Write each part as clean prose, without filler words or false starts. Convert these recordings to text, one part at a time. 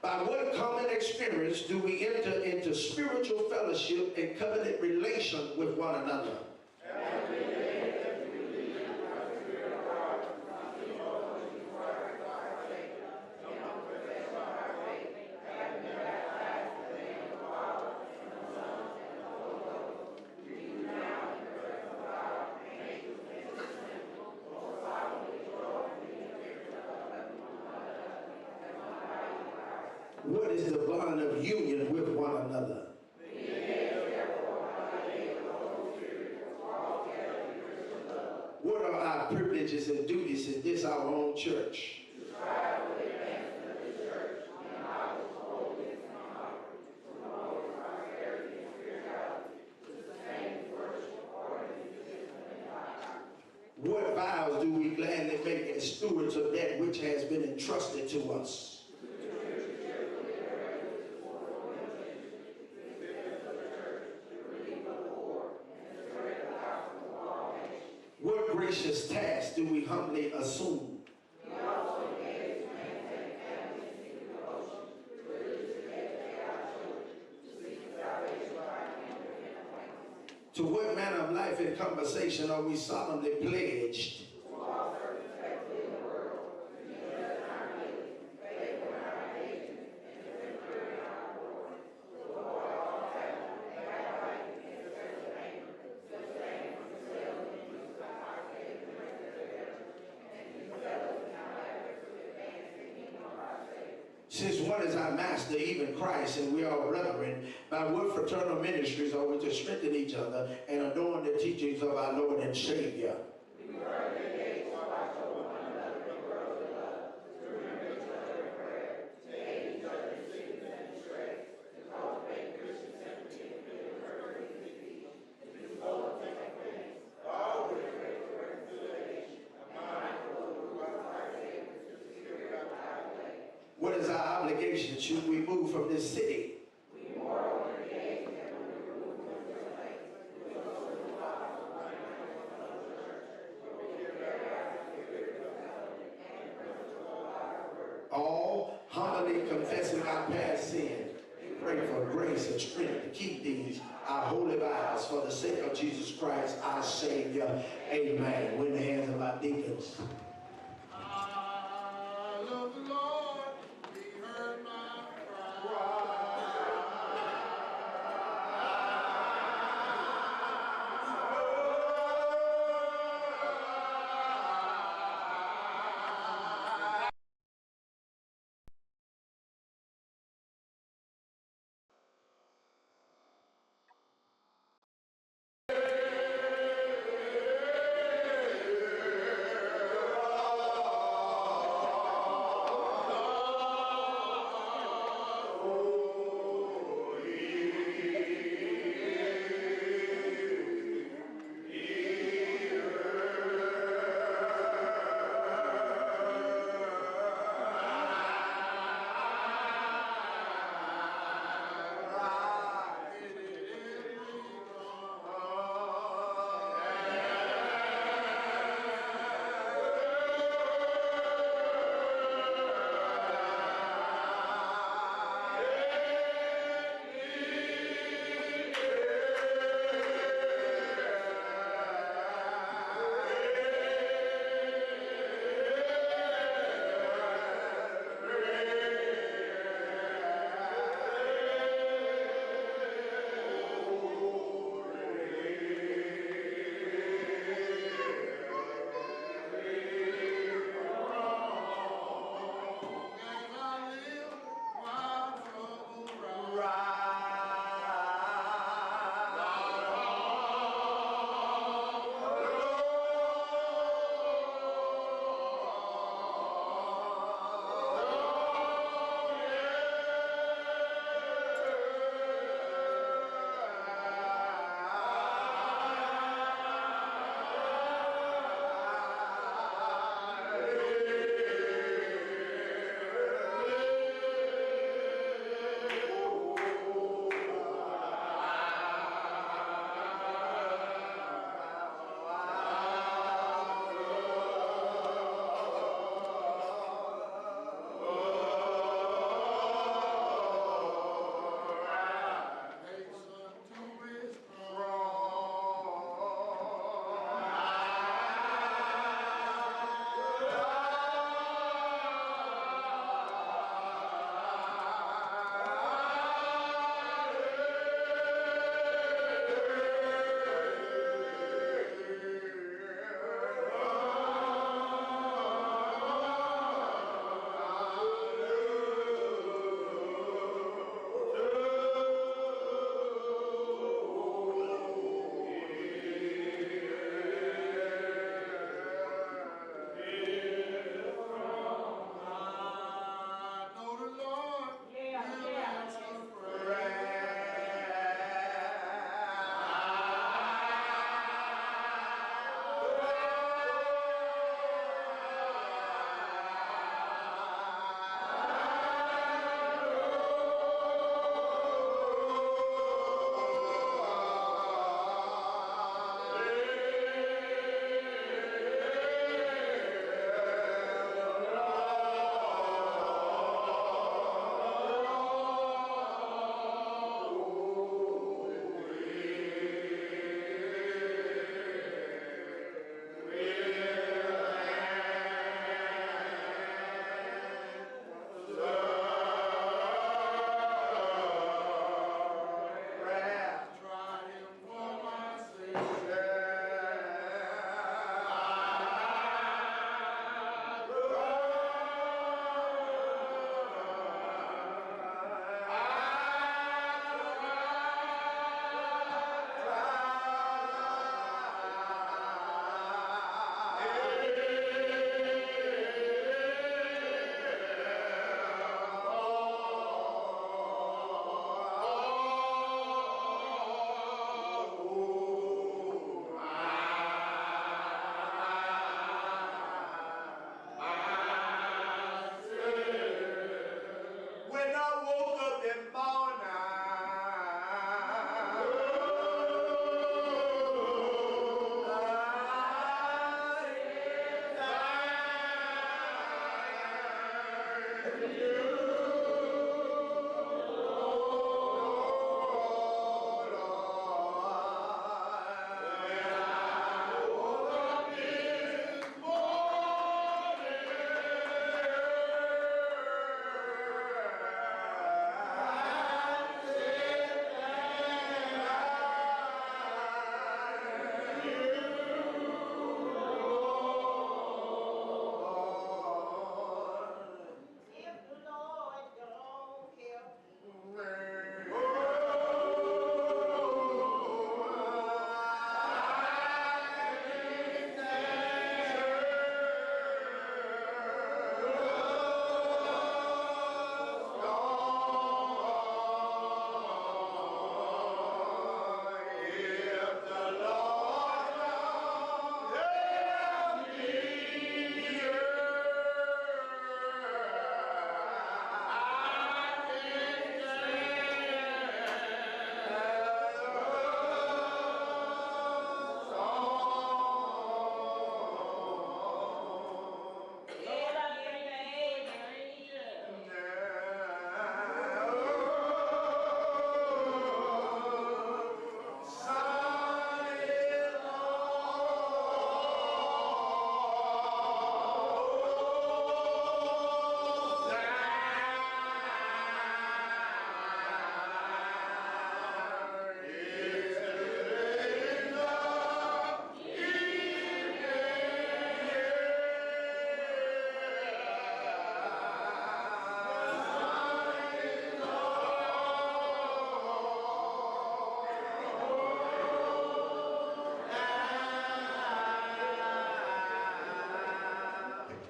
By what common experience do we enter into spiritual fellowship and covenant relation with one another? What is the bond of union with one another? What are our privileges and duties in this our own church? What vows do we gladly make as stewards of that which has been entrusted to us? What gracious task do we humbly assume? To what manner of life and conversation are we solemnly pledged? Since one is our master, even Christ, and we are brethren, by what fraternal ministries are we to strengthen each other and adorn the teachings of our Lord and Savior? What is our obligation should we move from this city? All humbly confessing our past sin, pray for grace and strength to keep these our holy vows for the sake of Jesus Christ, our Savior. Amen. We're in the hands of our deacons.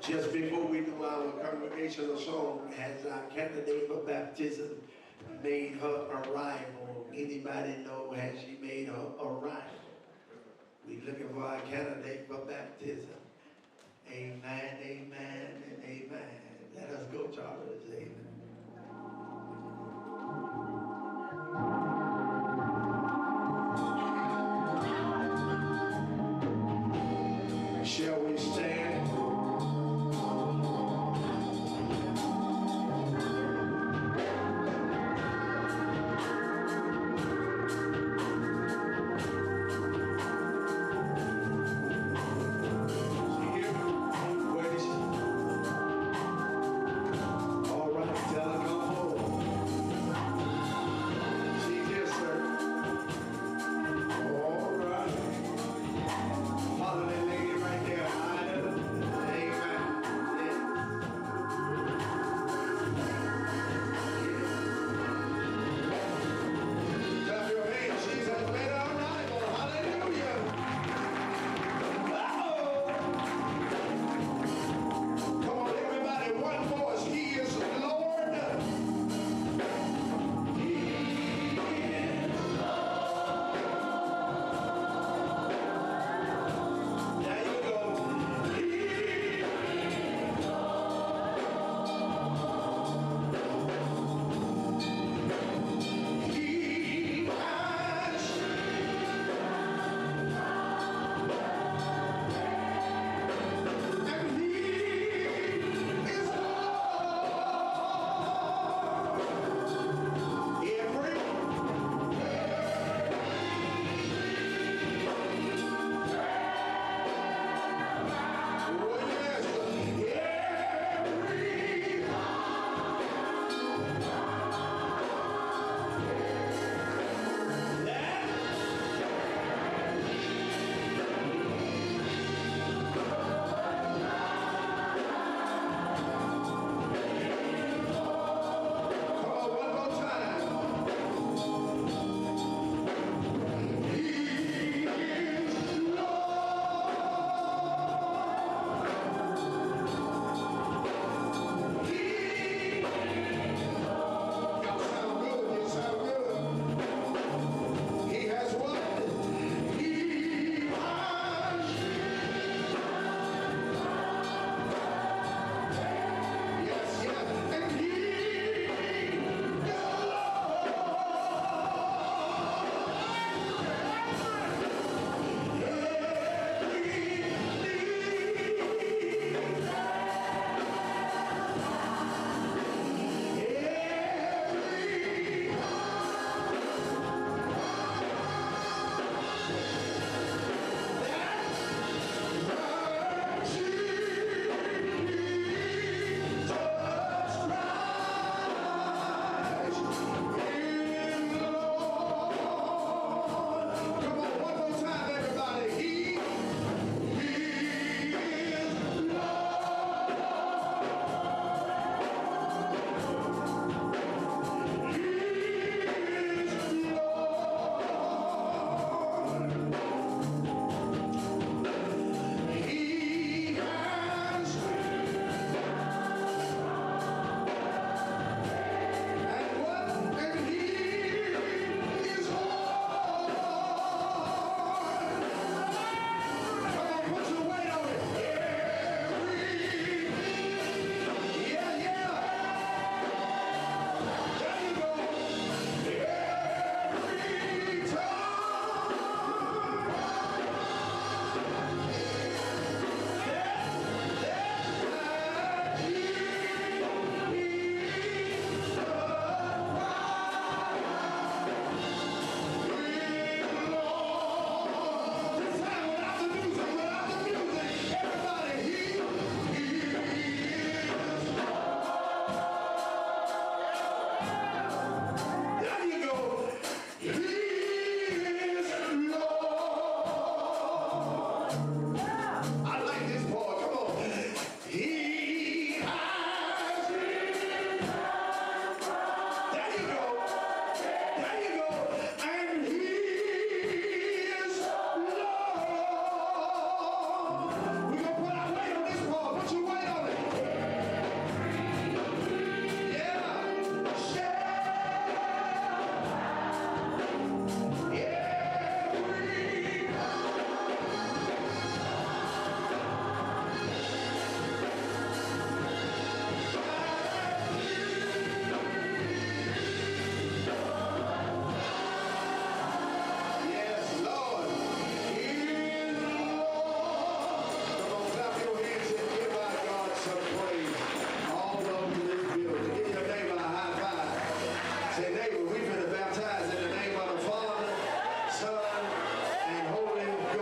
Just before we do our congregational song, has our candidate for baptism made her arrival? Anybody know, has she made her arrival? We looking for our candidate for baptism. Amen, amen, and amen. Let us go, Charles. Amen. Shall we stand? All right.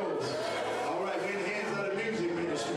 Ghost. All right, we're in the hands of the music ministry.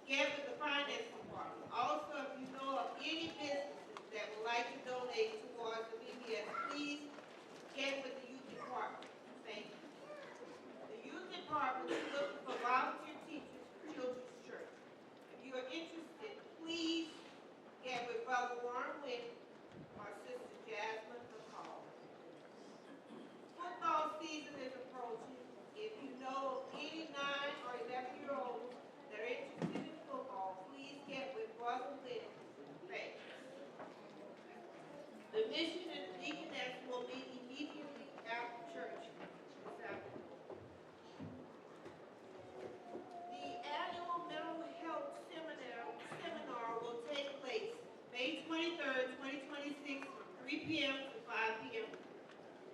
get with the finance department. Also, if you know of any businesses that would like to donate towards the VBS, please get with the youth department. Thank you. The youth department is looking for volunteer teachers for Children's Church. If you are interested, please get with Brother Warren Witt or Sister Jasmine McCall. Football season is approaching. If you know of any 9 or 11-year-olds that are interested in football, please get with Brother Witt. Thanks. The mission and the deaconess will meet immediately after church this afternoon. The annual mental health seminar will take place May 23rd, 2026 from 3 p.m. to 5 p.m.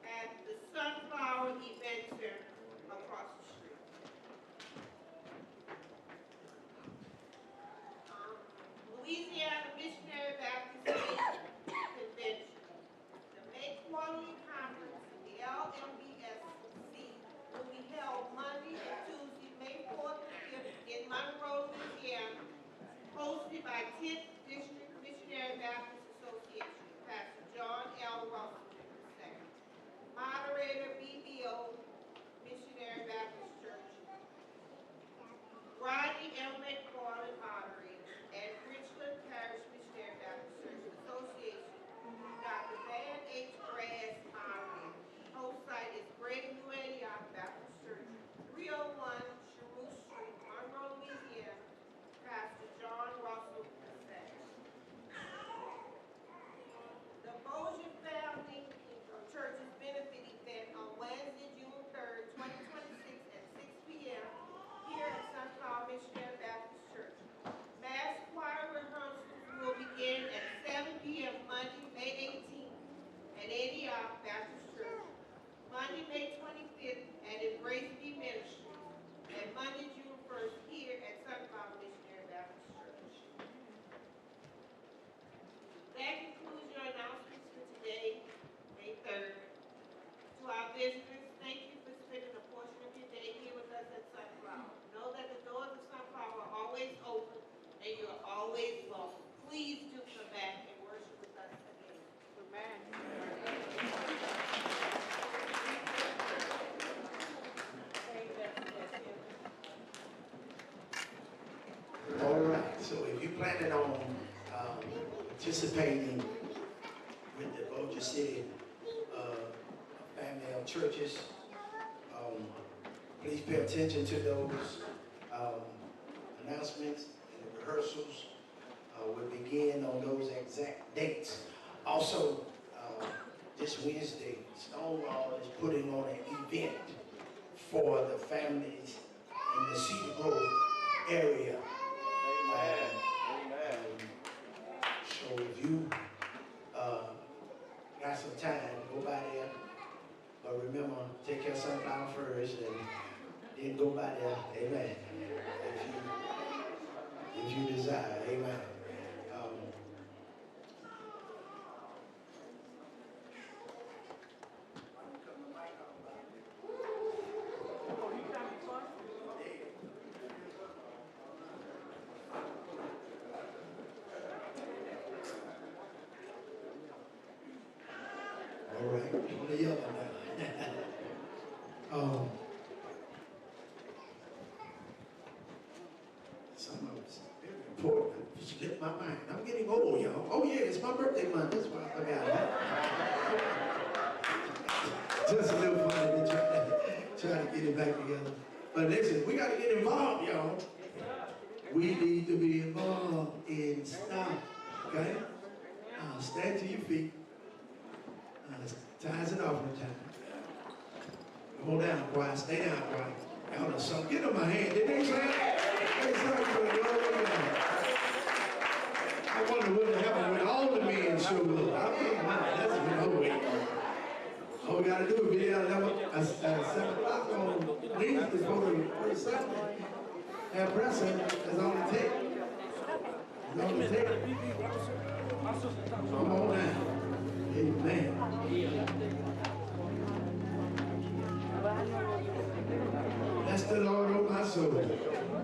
at the Sunflower Event Center across the street. Louisiana Missionary Baptist Convention. The May Quarterly Conference, the LMBSC, will be held Monday and Tuesday, May 4th and 5th in Monroe, Louisiana, hosted by 10th District Missionary Baptist Association, Pastor John L. Russell II. Moderator, BBO, Missionary Baptist Church. Rodney L. McFarland, moderator, and Richland Parish Missionary Baptist Church Association. Dr. Van H. Grass, moderator. Host site is Greater New Antioch Baptist Church, 301 Cheroux Street, Monroe, Louisiana. Pastor John Russell II. The Bossier Family Church's benefit event on Wednesday, June 3rd, 2026 at 6 p.m. here at Sunflower Missionary Baptist Church. Mass choir rehearsals will begin at 7 p.m. Monday, May 18th at Antioch Baptist Church. Monday, May 25th at Embrace B Ministries, and Monday, June 1st here at Sunflower Missionary Baptist Church. That concludes your announcements for today, May 3rd. To our visitors, thank you for spending a portion of your day here with us at Sunflower. Know that the doors of Sunflower are always open and you're always welcome. Please do come back and worship with us again. Amen. All right, so if you planning on participating with the Bossier City family of churches, please pay attention to those announcements, and the rehearsals will begin on those exact dates. Also, this Wednesday, Stonewall is putting on an event for the families in the Cedar Grove area. Amen. So if you got some time, go by there. But remember, take care of Sunflower first and then go by there. Amen. If you desire. Amen. All right, on the other now. Some of it's very important. It slipped my mind. I'm getting old, y'all. Oh yeah, it's my birthday month. That's why I forgot it. Just a little funny to try to get it back together. But listen, we got to get involved, y'all. We need to be involved in stuff, okay? Stand to your feet. Tithes and offering time. Come on down, quiet. Stay down, quiet. Y'all done some. Get on my hand. Did they clap? They I wonder what would happen when all the men show up. I mean, that's what I'm waiting on. All we got to do is be there at 7 o'clock on Wednesday before the first Sunday. Have prayer service. That's all it takes. That's all it takes. Come on down. Amen. Bless the Lord, oh my soul.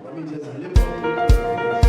Let me just lift up.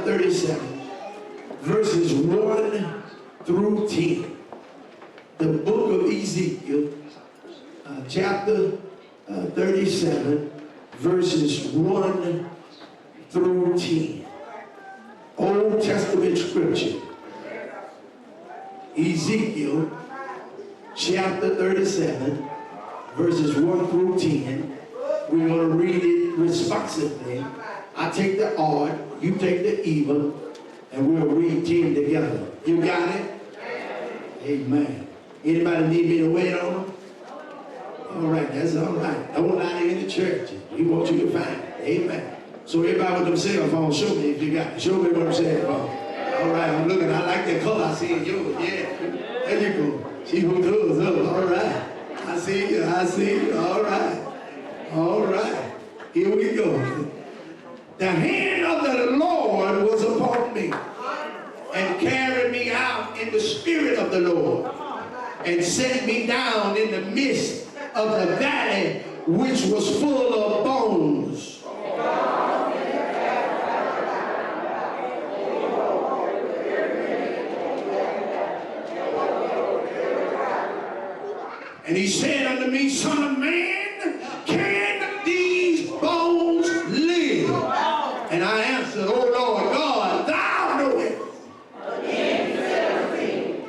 37, verses 1 through 10. The book of Ezekiel, chapter 37, verses 1 through 10. Old Testament scripture. Ezekiel, chapter 37, verses 1 through 10. We're going to read it responsively. I take the odd, you take the even, and we'll read 10 together. You got it? Amen. Anybody need me to wait on them? All right, that's all right. Don't lie in the church. We want you to find it. Amen. So everybody with them cell phones, show me if you got it. Show me what I'm saying. All right, I'm looking. I like that color. I see it. Yours. Yeah. There you go. She hooked hers up. All right. I see you. I see you. All right. All right. Here we go. The hand of the Lord was upon me and carried me out in the spirit of the Lord and set me down in the midst of the valley which was full of bones. And he said unto me, Son of man, can these bones live? And I answered, O Lord God, thou knowest. Again, 17,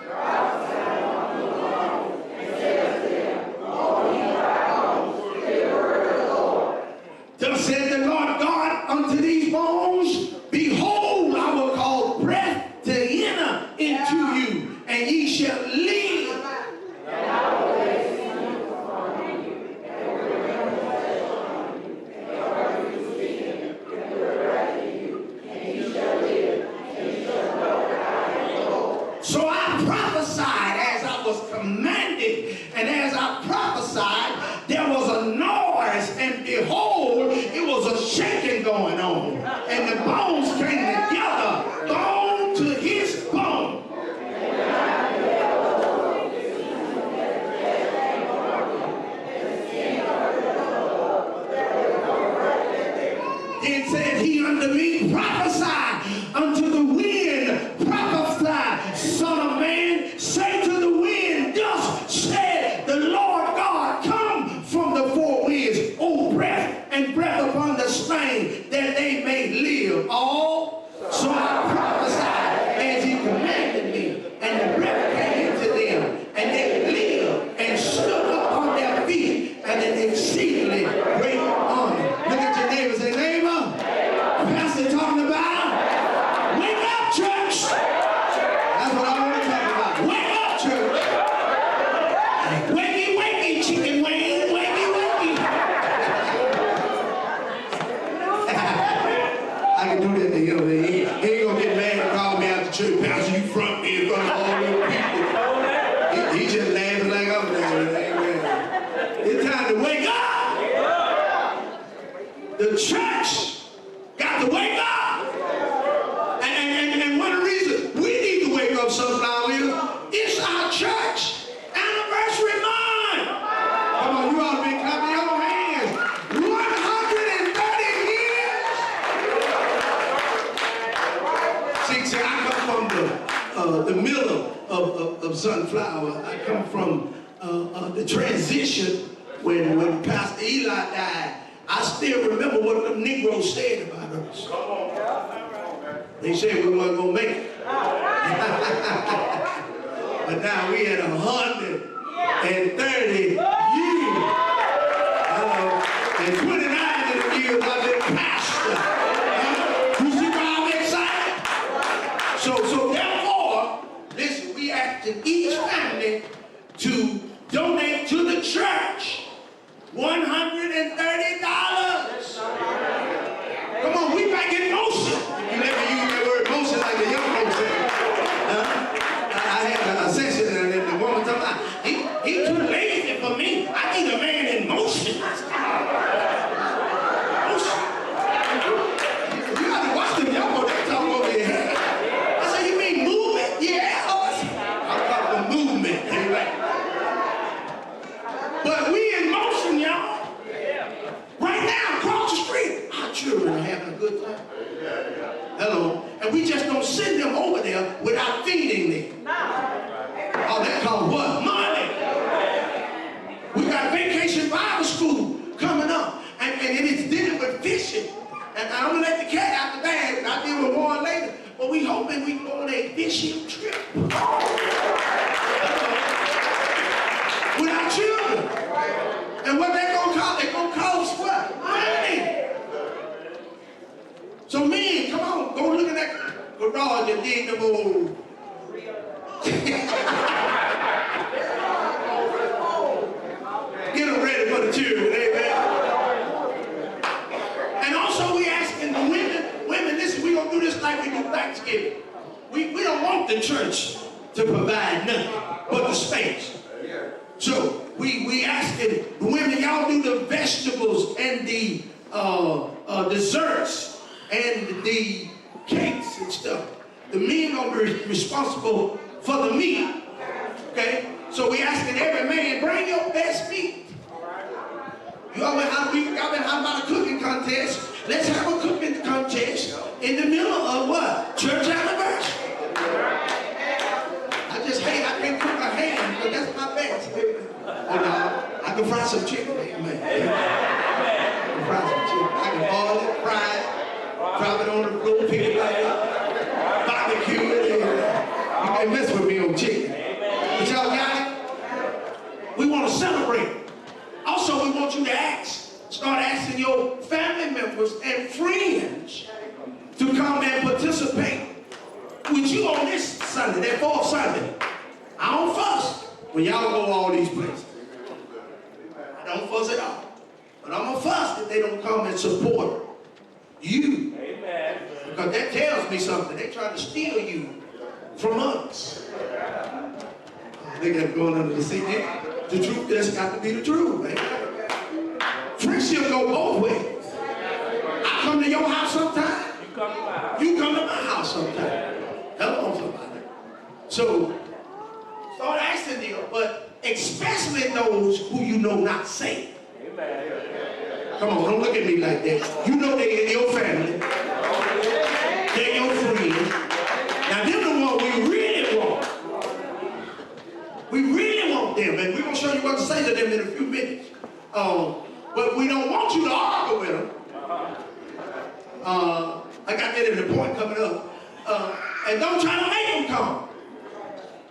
thus said the Lord God unto these bones, behold, I will cause breath to enter into you, and ye shall live. So I prophesied as I was commanded, and as I prophesied, there was a noise, and behold, it was a shaking going on, and the bones came together, bone to his bone. Then said he unto me, prophesy unto the wind, prophesy, son of man, say to the wind, thus said the Lord God, come from the four winds, O breath, and breath upon the slain, that they may live. All. So I prophesied as he commanded me, and the breath came into them, and they lived and stood up on their feet, and an exceedingly great army. Look at your neighbor, say, neighbor, Pastor talking about, wake up, church. That's what I want to talk about. Wake up, church. Wakey, wakey, chicken wing. Wakey, wakey. I can do that to him. He ain't going to get mad and call me out the church. Pastor, you front me in front of all those people. He just laughing like I'm laughing. Amen. It's time to wake up. The church got to wake up. And one of the reasons we need to wake up, Sunflower Hill, it's our church anniversary month. Come on, you ought to be clapping your hands. 130 years. See, I come from the middle of Sunflower. I come from the transition when Pastor Eli died. I still remember what the Negroes said about us. They said we weren't going to make it. But now we at 130 years. And 29 of the years I've been pastor. You see why I'm excited? So therefore, listen, we asking each family to donate to the church $130. Come on, we back in motion. You let me use that word motion like the young folks say. I had a session and the woman told me, he too lazy for me. I need a man in motion. Motion. You got to watch them young folks that talk over your head. I said, you mean movement? Yeah, I'm talking movement. Anyway. But we in motion, y'all. God that did them old. Get them ready for the children, amen. And also we asking the women, listen, we gonna do this like we do Thanksgiving. We don't want the church to provide nothing but the space. So we asking the women, y'all do the vegetables and the desserts and the cakes and stuff. The men gonna be responsible for the meat. Okay? So we asking every man, bring your best meat. Y'all been having about a cooking contest. Let's have a cooking contest in the middle of what? Church anniversary. I just hate I can't cook a ham, but that's my best. And I can fry some chicken, amen. I can fry some chicken. I can boil it, fry it, drop it on the floor, pick it up, barbecue it. You can't mess with me on chicken. But y'all got it? We want to celebrate. Also, we want you to start asking your family members and friends to come and participate with you on this Sunday, that fourth Sunday. I don't fuss when y'all go all these places. I don't fuss at all. But I'm going to fuss if they don't come and support you. Amen. Because that tells me something. They're trying to steal you from us. They got going under the seat. The truth just got to be the truth, man. Friendship go both ways. I come to your house sometime. You come to my house sometime. Hello, somebody. So, start asking them, but especially those who you know not saved. Come on, don't look at me like that. You know they're in your family. They're your friends. Now, they're the one we really want. We really want them, and we're going to show you what to say to them in a few minutes. But we don't want you to argue with them. I got that in the point coming up. And don't try to make them come.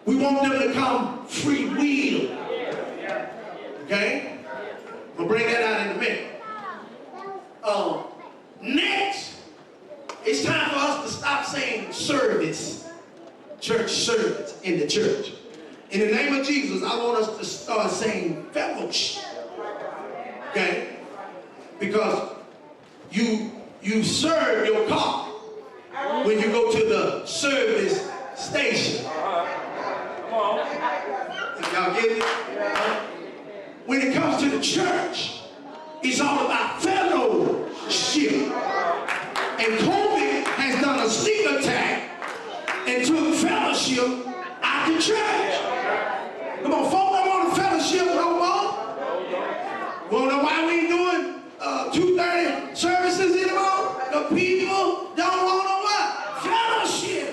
We want them to come free will. Okay? We'll bring that out in a minute. Next, it's time for us to stop saying service, church service in the church. In the name of Jesus, I want us to start saying fellowship. Okay? Because you serve your car when you go to the service station. Y'all get it? When it comes to the church, it's all about fellowship. And COVID has done a sneak attack and took fellowship out the church. Come on, folk don't want a fellowship no more. Wanna know why we ain't doing 2:30 services anymore? The people don't want to what? Fellowship.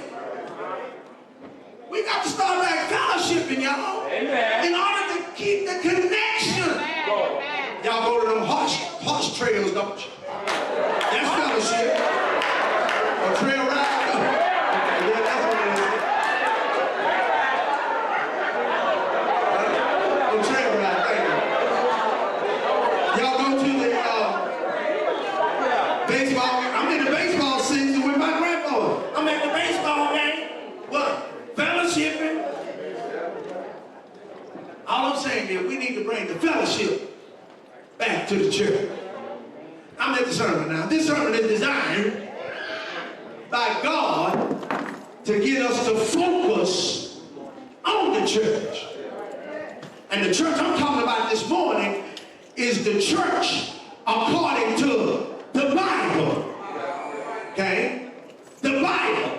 We got to start back fellowshipping, y'all. Amen. In order to keep the connection. Amen. Y'all go to them horse trails, don't you? That's fellowship. Or trail ride. Yeah, that's what it is. Or trail ride, thank you. Y'all go to the baseball. I'm in the baseball season with my grandpa. I'm at the baseball game. What? Fellowshipping. All I'm saying is we need to bring the fellowship back to the church. I'm at the sermon now. This sermon is designed by God to get us to focus on the church. And the church I'm talking about this morning is the church according to the Bible. Okay? The Bible.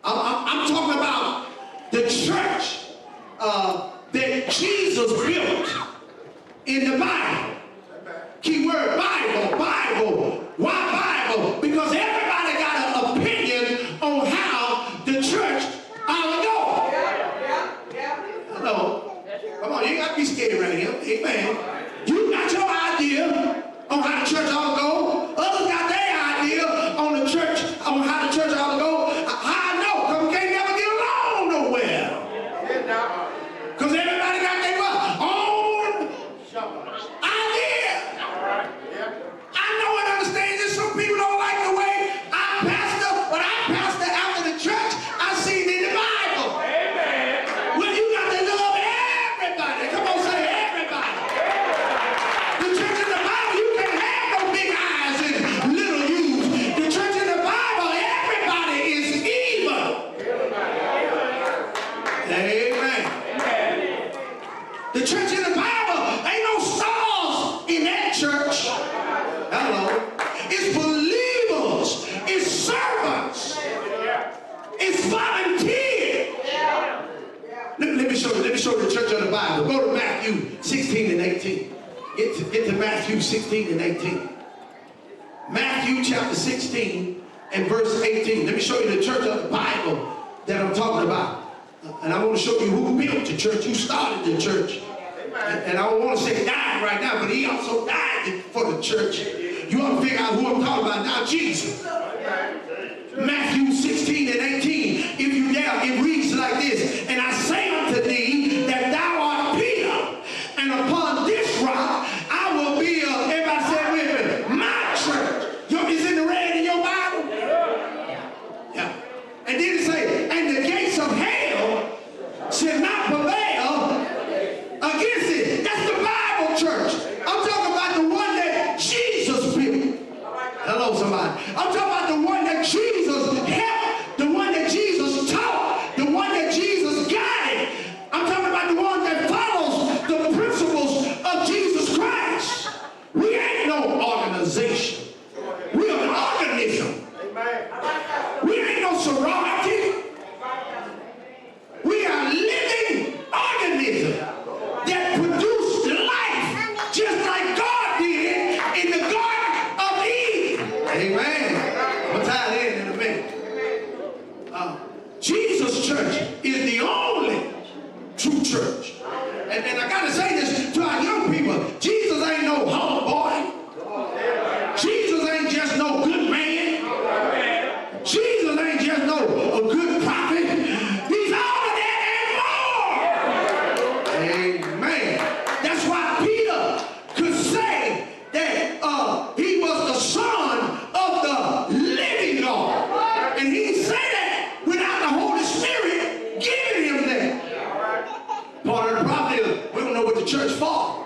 I'm talking about the church that Jesus built in the Bible. Key word, Bible, Bible. Why Bible? Because everybody got an opinion on how the church ought to go. Hello. Come on, you got to be scared right here. Amen. You got your idea on how the church ought to go. Others got their idea on the church, on how the church ought to go. How I know? Because we can't never get along nowhere. Because everybody got their own idea. I know and understand that some people don't like the way I pastor, but I pastor after the church Amen. The church in the Bible, ain't no stars in that church. Hello. It's believers. It's servants. It's volunteers. Let me show you the church of the Bible. Go to Matthew 16 and 18. Get to Matthew 16 and 18. Matthew chapter 16 and verse 18. Let me show you the church of the Bible that I'm talking about. And I want to show you who built the church, who started the church. And I don't want to say died right now, but he also died for the church. You ought to figure out who I'm talking about now, Jesus. Matthew 16 and 18. If you dare, it reads like this. And I say unto thee that thou art Peter, and upon this rock I will build, everybody say with me, my church. Is in the red in your Bible? Yeah. And then it say, and the gates of hell shall not prevail against it. That's the Bible church. I'm talking about the one that Jesus built. Hello, somebody. I'm talking about the one that Jesus helped, the one that Jesus taught, the one that Jesus guided. I'm talking about the one that follows the principles of Jesus Christ. We ain't no organization. We are an organism. We ain't no sorority. We are a living organism that produced life just like God did in the Garden of Eden. Amen. We'll tie that in a minute. Jesus' church is the only true church. And I got to say this to our young people. Jesus ain't no homeboy. Jesus ain't just no good man. Jesus ain't just no a good prophet. He's all of that and more. Amen. That's why Peter could say that he was the son of the living God. And he didn't say that without the Holy Spirit giving him that. Part of the problem is we don't know what the church for.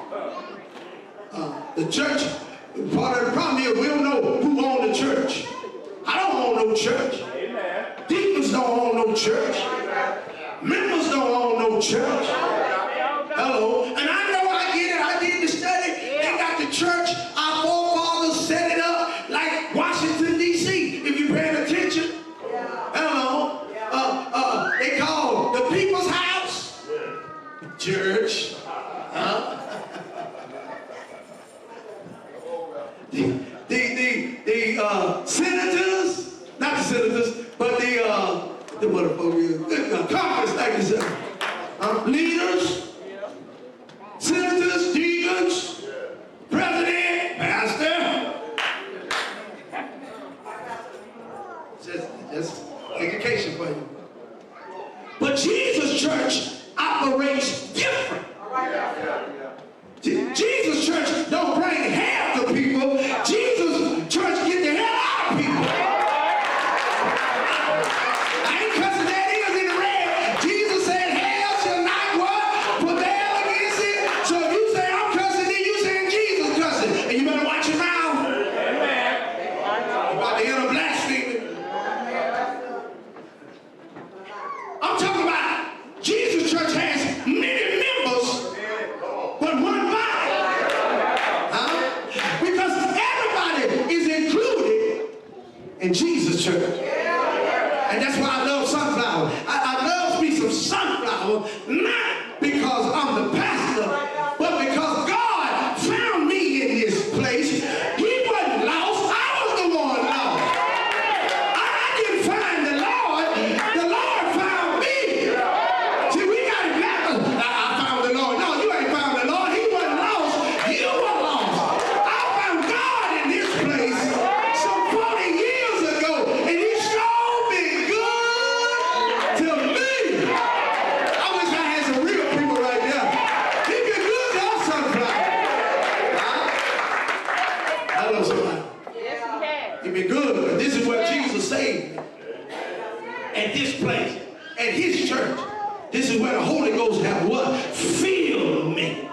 The church, part of the problem is we don't know who owns the church. I don't own no church. Deacons don't own no church. Members don't own no church. Hello. And I know I get it. I did the study. They got the church. Our forefathers set it up like Washington, D.C. If you're paying attention. Hello. They call the people's house church. The senators, not the senators, but the Congress, like you said, leaders, senators, deacons, president, pastor. Just education for you. But Jesus' church operates different. Jesus' church don't bring hell to people. Jesus' church get the hell out of people. I ain't cussing that is in the red. Jesus said hell shall not what? Prevail against it. So if you say I'm cussing, then you saying Jesus cussing. And you better watch your mouth. You're about to enter blasphemy. I'm talking about Jesus' church has many members, but one body. Because everybody is included in Jesus' church. And that's why I love sunflower. I love me some sunflower, not because I'm the pastor, but because God found me in this place. He wasn't lost. I was the one lost. I didn't find the Lord. The Lord found me. See, we got it backwards. I found the Lord. No, you ain't found the Lord. He wasn't lost. You were lost. I found God in this place some 40 years ago, and He sure been good to me. I wish I had some real people right there. He been good to us sometimes. Hello, somebody. He been good. This is what Jesus saved me. At this place, at His church, this is where the Holy Ghost have what? Filled me.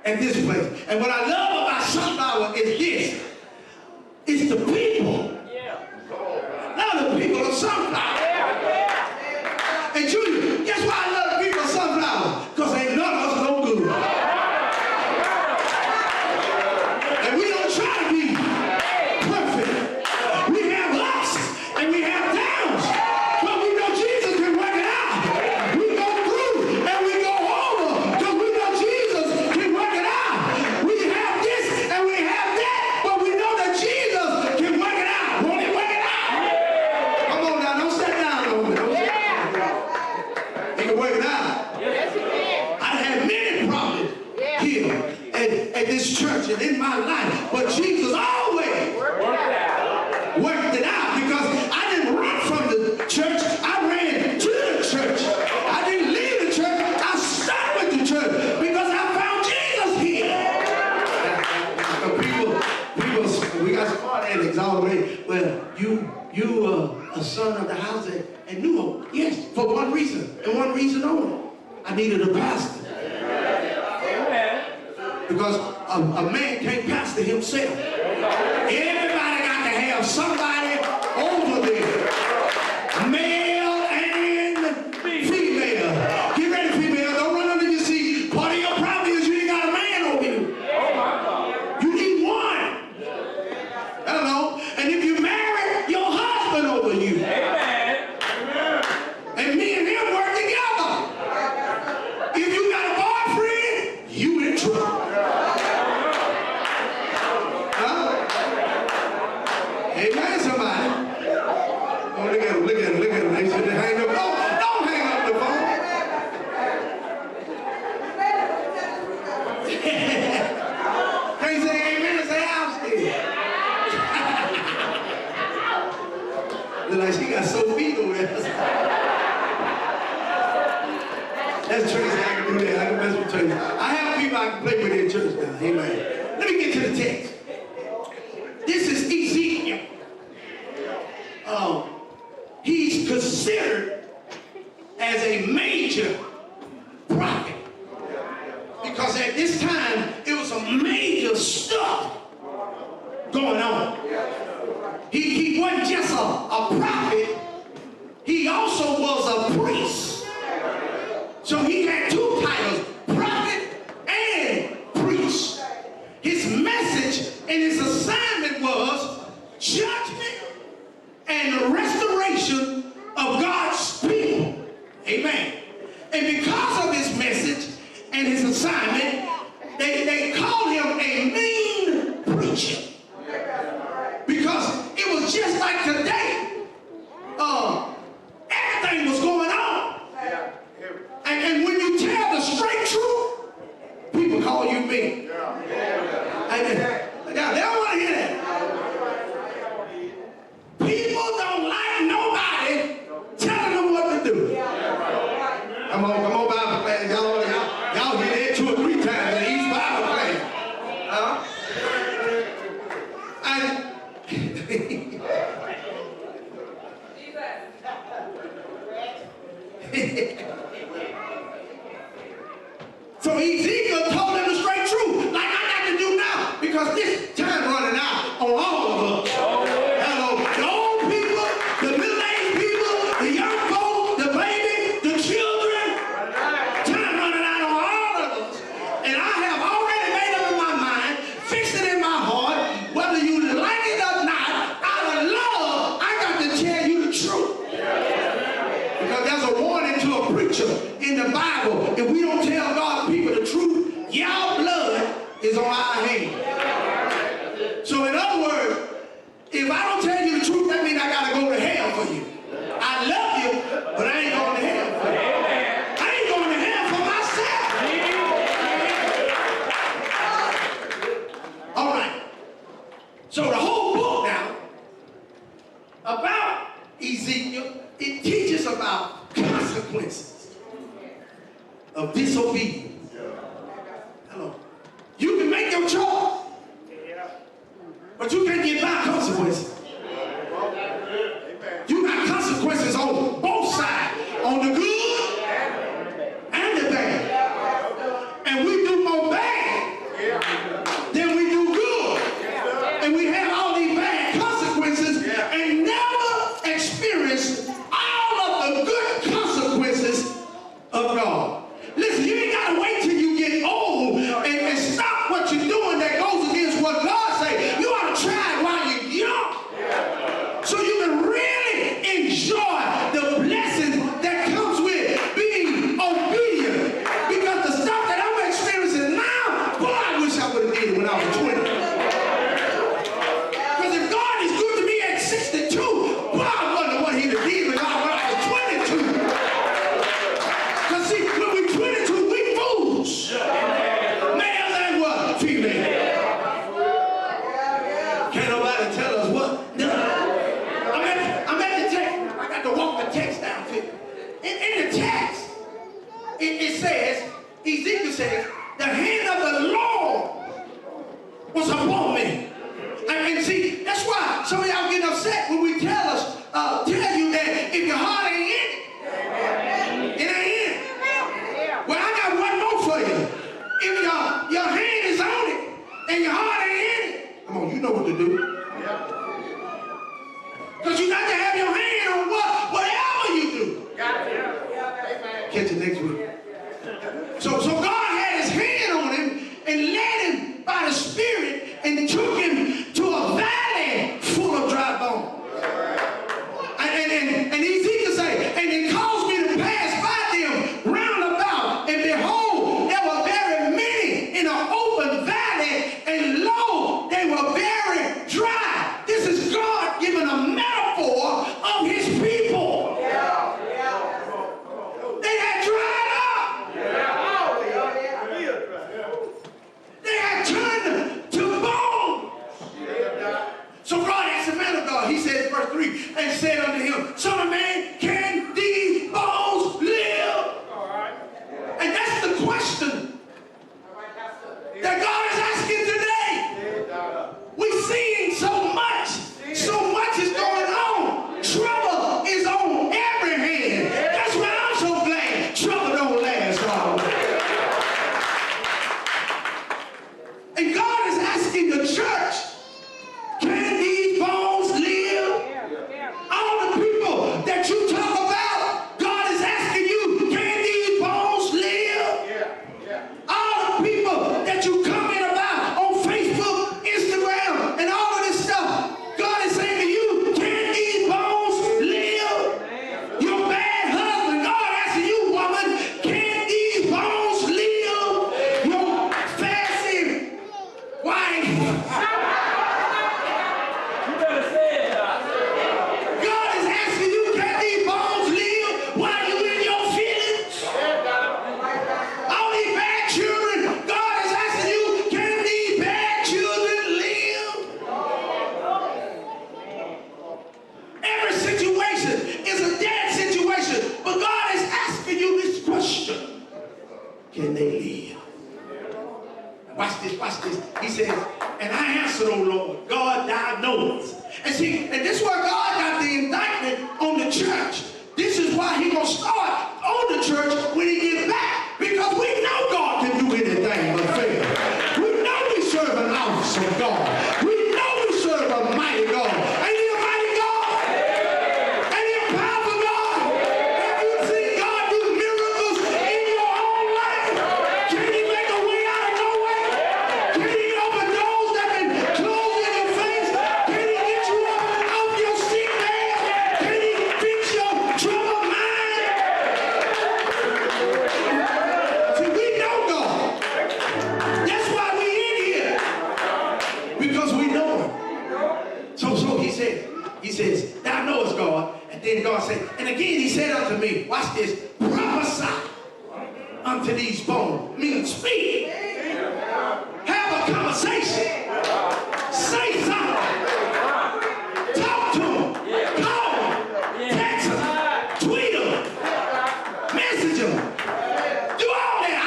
At this place. And what I love about sunflower is this. It's the people. Not the people of sunflower. And Junior, guess why I love the people of Sunflower? Because ain't none of us no good. And we don't try to be perfect. We have ups and we have downs. But we know Jesus can work it out. We go through and we go over because we know Jesus can work it out. We have this and we have that, but we know that Jesus can work it out. Won't he work it out? Come on now, don't sit down on me. Don't sit down. He can work it out. Yes, he can. I had many problems here at this church and in my life, but Jesus always worked it out because I didn't run from the church. I ran to the church. I didn't leave the church. I stuck with the church because I found Jesus here. People, we got smart addicts all the way. Well, you are a son of the house at New Hope. Yes, for one reason and one reason only. I needed a pastor. Because a man can't pastor himself. Everybody got to have somebody over there. Male and female. Get ready, female. Don't run under your seat. Part of your problem is you ain't got a man over you. You need one. Hello. And if you marry, your husband over you. And me and him work together. If you got a boyfriend, you in trouble. Amen, somebody. Oh, look at him, look at him, look at him. They said they hang up. Oh, don't hang up the phone. Can't say amen, say I'm still. Look like she got Sophie over there. That's Tracy, I can do that. I can mess with Tracy. I have people I can play with in church now. Amen. Let me get to the text. This is Ezekiel. He's considered as a major prophet because at this time it was some major stuff going on. He wasn't just a prophet, he also was a priest. So he had two titles, prophet and priest. His message and his assignment was judgment and restoration of God's people. Amen. And because of his message and his assignment, they called him a mean preacher. Because it was just like today. Everything was going on. And when you tell the straight truth, people call you mean. They don't want to hear that. People don't like nobody telling them what to do. Come on, Bible class. Y'all hear that 2 or 3 times in each Bible class. So Ezekiel told them the straight truth, like I got to do now, because this time running out on all of us. Hello, the old people, the middle-aged people, the young folks, the baby, the children. Time running out on all of us. And I have already made up in my mind, fixed it in my heart, whether you like it or not, out of love, I got to tell you the truth. Because there's a warning to a preacher in the Bible. If we don't tell God's people the truth, y'all blood is on our hands. So in other words, if I don't tell you the truth, that means I got to go to hell for you. I love you, but I ain't going to hell for you. I ain't going to hell for myself. All right. So the whole book now about Ezekiel, it teaches about consequences of disobedience. Hello. You can make your choice, but you can't get by consequences. You got consequences on both sides, on the good and the bad. And we do more bad than we do good. And we have all these bad consequences and never experience all of the good consequences it says, Ezekiel says, the hand of the Lord was upon me. And see, that's why some of y'all get upset when we tell you that if your heart ain't in it, it ain't in it. Well, I got one more for you. If your hand is on it and your heart ain't in it, come on, you know what to do. Because you got to have your hand on whatever you do. Catch you next week. So God had his hand on him and led him by the Spirit and took him to a valley full of dry bones. And Ezekiel said, and it caused me to pass by them round about, and behold, there were very many in an open valley, and lo, they were very dry. This is God giving a metaphor of his people. They had dried up. They had turned to bone. So God asked the man of God, he said, verse 3, and said unto him, Son of man, can these bones live? And that's the question that God is asking today. We're seeing so much is going on. Trouble is on every hand. That's why I'm so glad trouble don't last long. And God is asking the church, can these bones live? All the people that you talk about, God is asking you, can these bones live? All the people that you comment about on Facebook, Instagram, and all of this stuff, God is saying to you, can these bones live? Your bad husband, God asking you, woman, can these bones live? Your fasting wife, God is asking you, can these bones live while you in your feelings? All these bad children, God is asking you, can these bad children live? Every situation is a dead situation, but God is asking you this question. Can they live? Watch this. He says, and I answered, O Lord, God, thou knowest. And see, and this is where God got the indictment on the church. This is why he gonna start on the church when he gets back. Because we know God can do anything but fail. We know we serve an awesome God. We know we serve a mighty God. Ain't he a mighty God? Ain't he a powerful God? Have you seen God do miracles in your own life? Can he make a way out of no way? Can he open doors that been closed in your face? Can he get you up off your sick bed? Can he fix your troubled mind? See, we know God. That's why we in here. Because we know him. So he says, thou knowest God. And then God said, and again he said unto me, watch this, prophesy unto these bones. Means speak. Have a conversation. Say something. Talk to them. Call them. Text them. Tweet them. Message them. Do all that.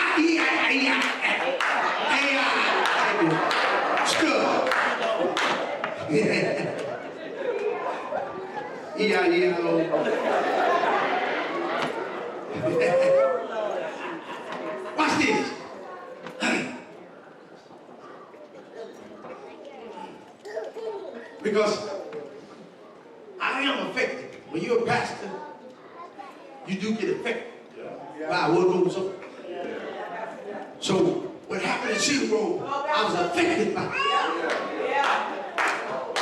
Watch this. Because I am affected. When you're a pastor, you do get affected by what goes on. So what happened in Cedar Grove, I was affected by it.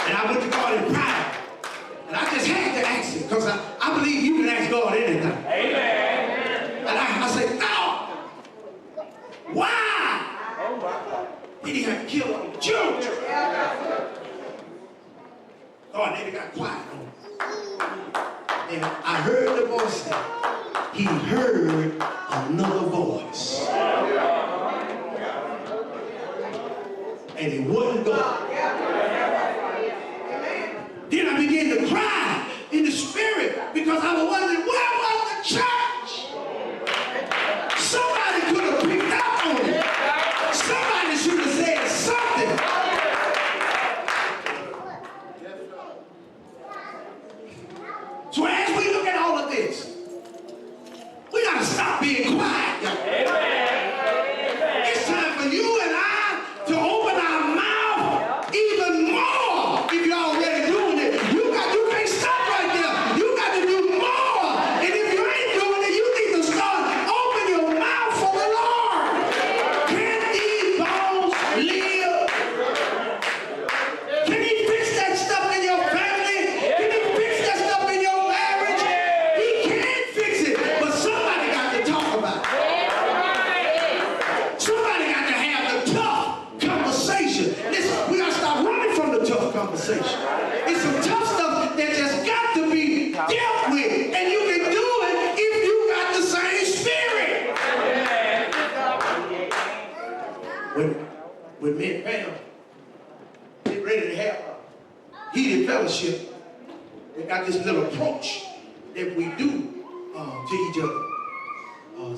And I went to God in pride. And I just had to ask him, because I believe you can ask God anything. Amen. And I said, no. Why? Did he have to kill all the children? Oh, and then it got quiet on me. And I heard the voice say, he heard another voice. And it wasn't God. Then I began to cry in the spirit because I was wondering, where was the church? being quiet, y'all. It's time for you and I to open our mouth even more. If you're already doing it, you can't stop right there. You got to do more. And if you ain't doing it, you need to start open your mouth for the Lord. Can these bones live? Can he fix that stuff in your family? Can he fix that stuff in your marriage? He can fix it, but somebody got to talk about it. Somebody got to have the tough conversation. Listen, we got to stop running from the tough conversation. It's some tough stuff that just got to be dealt with, and you can do it if you got the same spirit. When me and Pam get ready to have a heated fellowship, we got this little approach that we do to each other.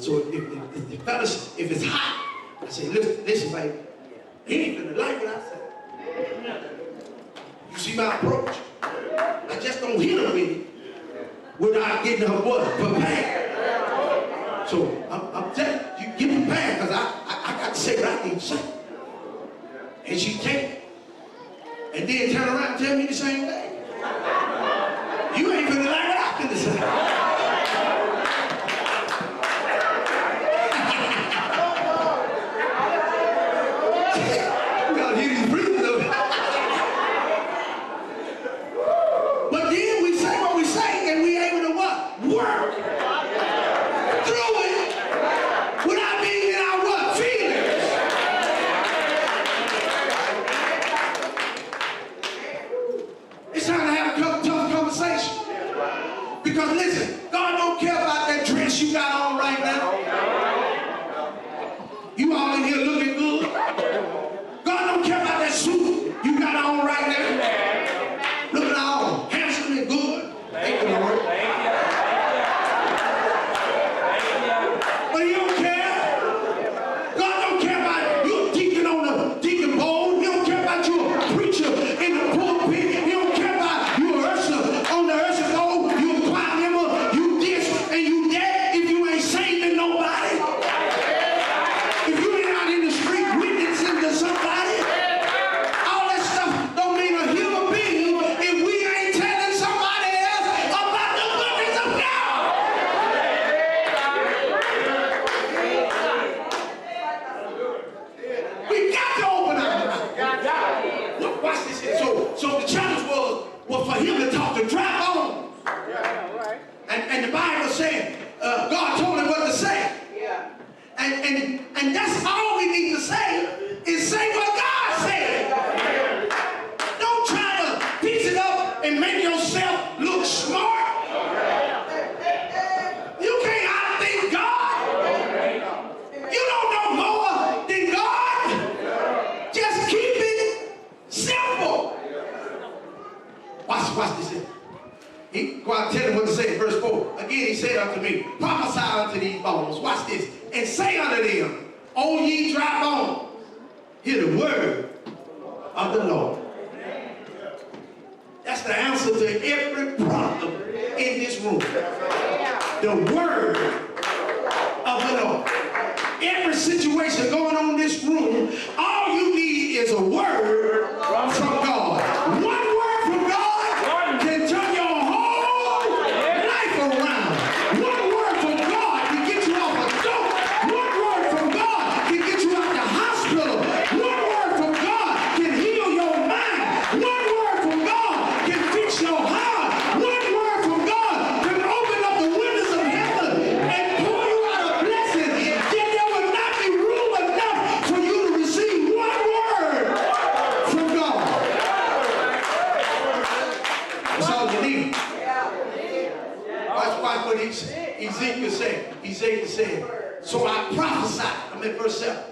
So if the fellas, if it's hot, I say, listen, baby, he ain't gonna like what I say. You see my approach? I just don't hit her with it without getting her what? Prepared. So I'm telling you, get prepared, because I got to say what I need to say. And she take it. And then turn around and tell me the same thing. You ain't gonna like what I'm gonna say. We gotta hear these breathing of it. But then we say what we say, and we able to what? Work through it without being in our what? Feelings. It's time to have a tough conversation. Because listen, God don't care about that dress you got on right now. You all in here looking good. God don't care about that suit you got on right now. Looking all handsome and good. Thank you, Lord. But he don't care. God don't care about you deacon on the deacon bowl. He don't care about you a preacher in the pulpit. He don't care about you a usher on the usher bowl. You a choir member. You this and you that. If you ain't saving nobody. If you ain't out in the street witnessing to somebody. All that stuff don't mean a human being if we ain't telling somebody else about the goodness of God. We got to open our mouth. Look, watch this here. So the challenge was for him to talk to dry bones. And the Bible said God told him what to say. And that's all we need to say is say what God said. Don't try to piece it up and make yourself look smart. You can't outthink God. You don't know more than God. Just keep it simple. Watch this here. Go out and tell him what to say in verse 4. Again, he said unto me, prophesy unto these bones. Watch this. And say unto them, O ye dry bones, hear the word of the Lord. That's the answer to every problem in this room. The word of the Lord. Every situation going on in this room, all you need is a word from God. One word from God can turn your whole life around. One word from God can get you off a dope. One word from God can get you out the hospital. One word from God can heal your mind. One word from God can fix your heart. One word from God can open up the windows of heaven and pour you out a blessing. Then there will not be room enough for you to receive one word from God. That's all you need. Watch what Ezekiel said. Ezekiel said, so I prophesied. I'm in verse 7.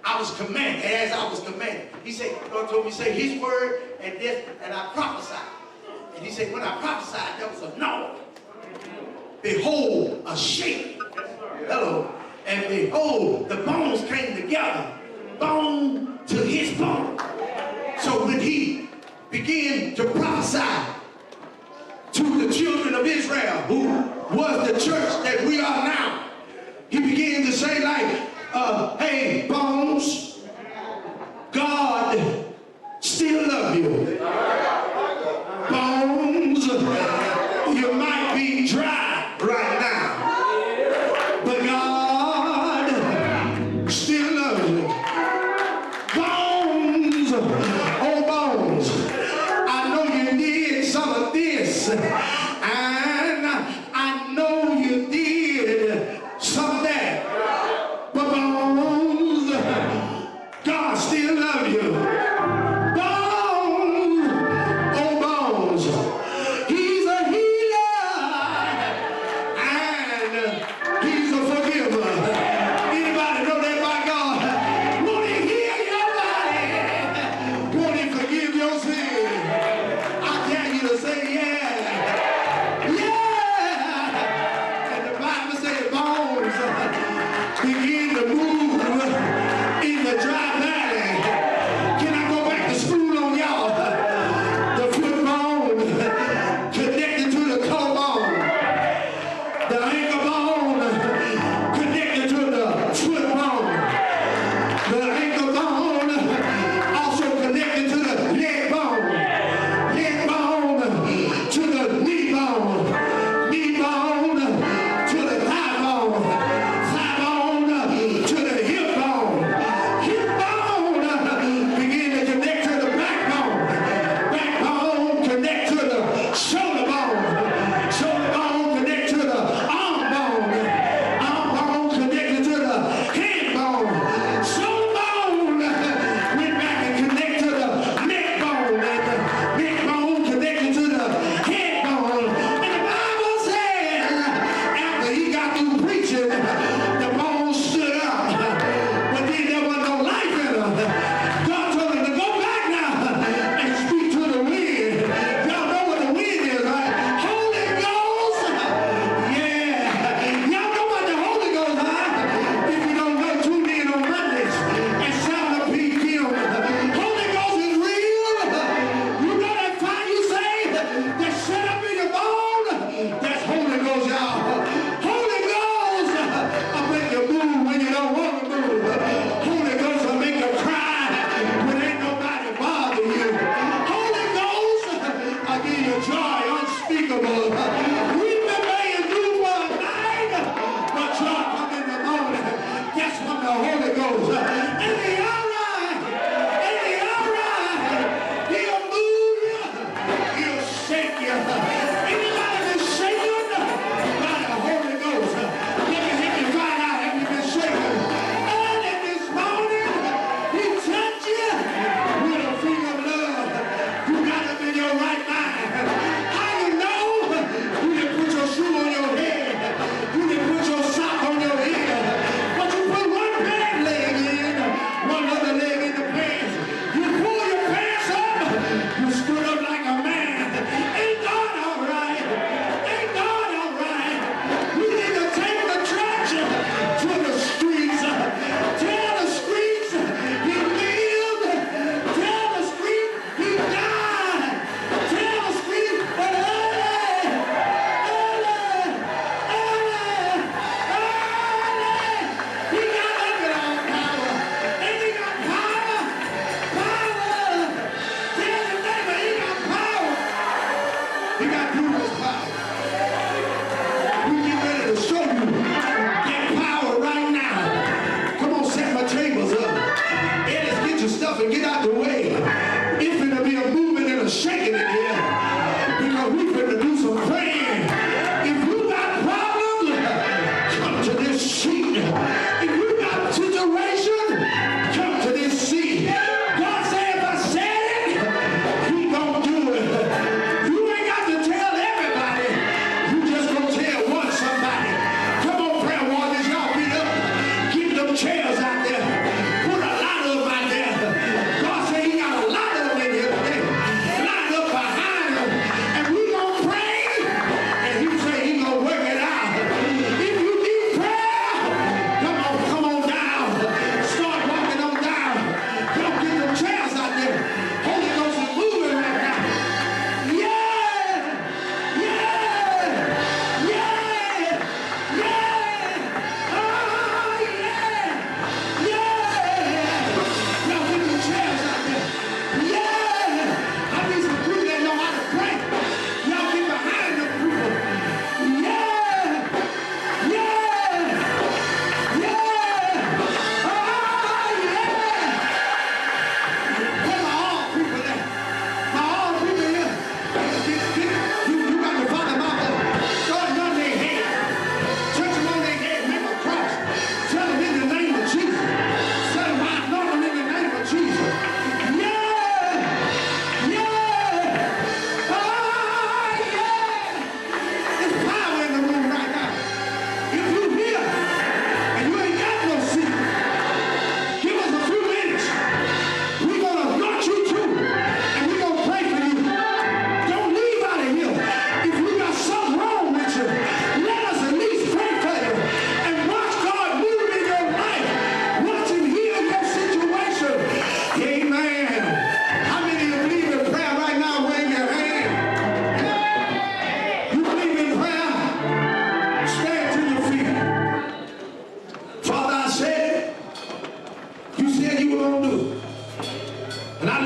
I was commanded, as I was commanded. He said, God told me to say his word and this, and I prophesied. And he said, when I prophesied, there was a noise. Behold, a shaking. Hello. And behold, the bones came together, bone to his bone. So when he began to prophesy to the children of Israel, who was the church that we are now, say like, hey, Bones, God still love you. Bones, you might be dry right now, but God still loves you. Bones, oh Bones, I know you did some of this, and I know you did some of that, but Bones, God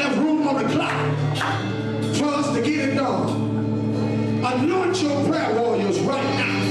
enough room on the clock for us to get it done. Anoint your prayer warriors right now.